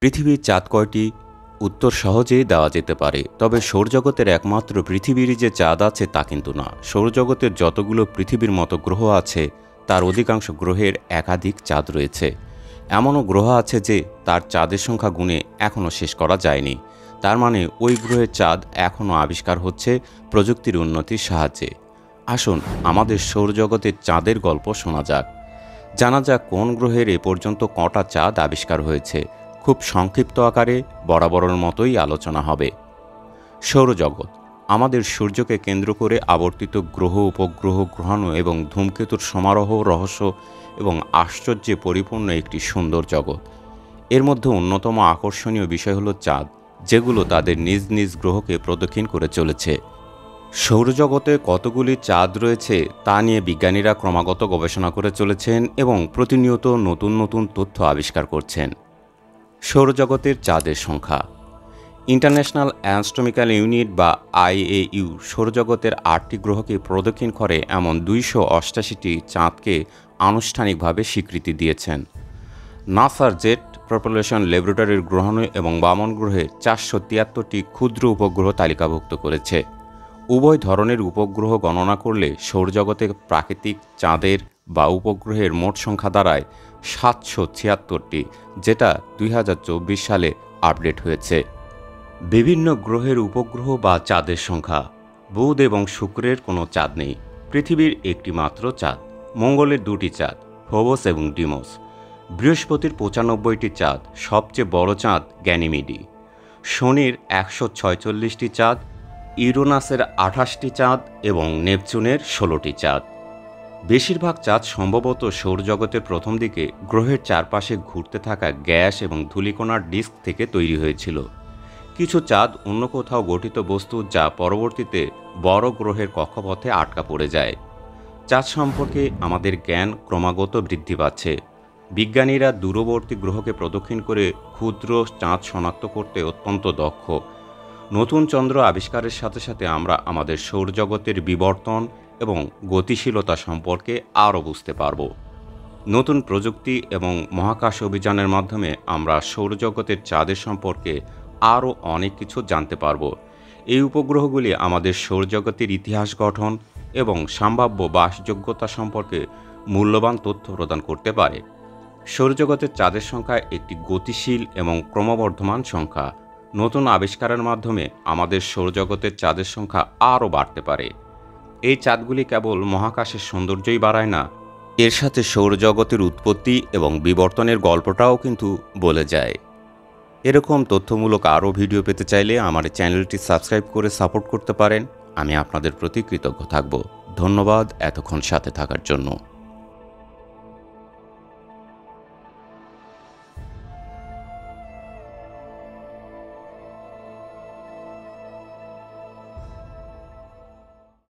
পৃথিবীর চাঁদ কয়টি? উত্তর সহজেই দেওয়া যেতে পারে, তবে সৌরজগতের একমাত্র পৃথিবীরই যে চাঁদ আছে তা কিন্তু না। সৌরজগতের যতগুলো পৃথিবীর মতো গ্রহ আছে তার অধিকাংশ গ্রহের একাধিক চাঁদ রয়েছে। এমনও গ্রহ আছে যে তার চাঁদের সংখ্যা গুণে এখনও শেষ করা যায়নি। তার মানে ওই গ্রহের চাঁদ এখনও আবিষ্কার হচ্ছে প্রযুক্তির উন্নতির সাহায্যে। আসুন আমাদের সৌরজগতের চাঁদের গল্প শোনা যাক। জানা যাক কোন গ্রহের এ পর্যন্ত কটা চাঁদ আবিষ্কার হয়েছে। খুব সংক্ষিপ্ত আকারে বরাবরের মতোই আলোচনা হবে। সৌরজগৎ আমাদের সূর্যকে কেন্দ্র করে আবর্তিত গ্রহ, উপগ্রহ, গ্রহাণু এবং ধূমকেতুর সমারোহ, রহস্য এবং আশ্চর্যে পরিপূর্ণ একটি সুন্দর জগৎ। এর মধ্যে অন্যতম আকর্ষণীয় বিষয় হলো চাঁদ, যেগুলো তাদের নিজ নিজ গ্রহকে প্রদক্ষিণ করে চলেছে। সৌরজগতে কতগুলি চাঁদ রয়েছে তা নিয়ে বিজ্ঞানীরা ক্রমাগত গবেষণা করে চলেছেন এবং প্রতিনিয়ত নতুন নতুন তথ্য আবিষ্কার করছেন। সৌরজগতের চাঁদের সংখ্যা। ইন্টারন্যাশনাল অ্যাস্ট্রোনমিক্যাল ইউনিট বা IAU সৌরজগতের 8টি গ্রহকে প্রদক্ষিণ করে এমন 288টি চাঁদকে আনুষ্ঠানিকভাবে স্বীকৃতি দিয়েছেন। নাসার জেট প্রপালশন ল্যাবরেটরির গ্রহাণু এবং বামন গ্রহে 473টি ক্ষুদ্র উপগ্রহ তালিকাভুক্ত করেছে। উভয় ধরনের উপগ্রহ গণনা করলে সৌরজগতে প্রাকৃতিক চাঁদের বা উপগ্রহের মোট সংখ্যা দাঁড়ায় 776টি, যেটা 2024 সালে আপডেট হয়েছে। বিভিন্ন গ্রহের উপগ্রহ বা চাঁদের সংখ্যা। বুধ এবং শুক্রের কোনো চাঁদ নেই। পৃথিবীর একটি মাত্র চাঁদ। মঙ্গলের 2টি চাঁদ, ফোবস এবং ডিমোস। বৃহস্পতির 95টি চাঁদ, সবচেয়ে বড় চাঁদ গ্যানিমিডি। শনির 146টি চাঁদ, ইউরেনাসের 28টি চাঁদ এবং নেপচুনের 16টি চাঁদ। বেশিরভাগ চাঁদ সম্ভবত সৌরজগতের প্রথম দিকে গ্রহের চারপাশে ঘুরতে থাকা গ্যাস এবং ধূলিকণার ডিস্ক থেকে তৈরি হয়েছিল। কিছু চাঁদ অন্য কোথাও গঠিত বস্তু, যা পরবর্তীতে বড় গ্রহের কক্ষপথে আটকা পড়ে যায়। চাঁদ সম্পর্কে আমাদের জ্ঞান ক্রমাগত বৃদ্ধি পাচ্ছে। বিজ্ঞানীরা দূরবর্তী গ্রহকে প্রদক্ষিণ করে ক্ষুদ্র চাঁদ শনাক্ত করতে অত্যন্ত দক্ষ। নতুন চন্দ্র আবিষ্কারের সাথে সাথে আমরা আমাদের সৌরজগতের বিবর্তন এবং গতিশীলতা সম্পর্কে আরও বুঝতে পারব। নতুন প্রযুক্তি এবং মহাকাশ অভিযানের মাধ্যমে আমরা সৌরজগতের চাঁদের সম্পর্কে আরও অনেক কিছু জানতে পারব। এই উপগ্রহগুলি আমাদের সৌরজগতের ইতিহাস গঠন এবং সম্ভাব্য বাসযোগ্যতা সম্পর্কে মূল্যবান তথ্য প্রদান করতে পারে। সৌরজগতের চাঁদের সংখ্যা একটি গতিশীল এবং ক্রমবর্ধমান সংখ্যা। নতুন আবিষ্কারের মাধ্যমে আমাদের সৌরজগতের চাঁদের সংখ্যা আরও বাড়তে পারে। এই চাঁদগুলি কেবল মহাকাশের সৌন্দর্যই বাড়ায় না, এর সাথে সৌরজগতের উৎপত্তি এবং বিবর্তনের গল্পটাও কিন্তু বলে যায়। এরকম তথ্যমূলক আরও ভিডিও পেতে চাইলে আমার চ্যানেলটি সাবস্ক্রাইব করে সাপোর্ট করতে পারেন। আমি আপনাদের প্রতি কৃতজ্ঞ থাকব। ধন্যবাদ এতক্ষণ সাথে থাকার জন্য।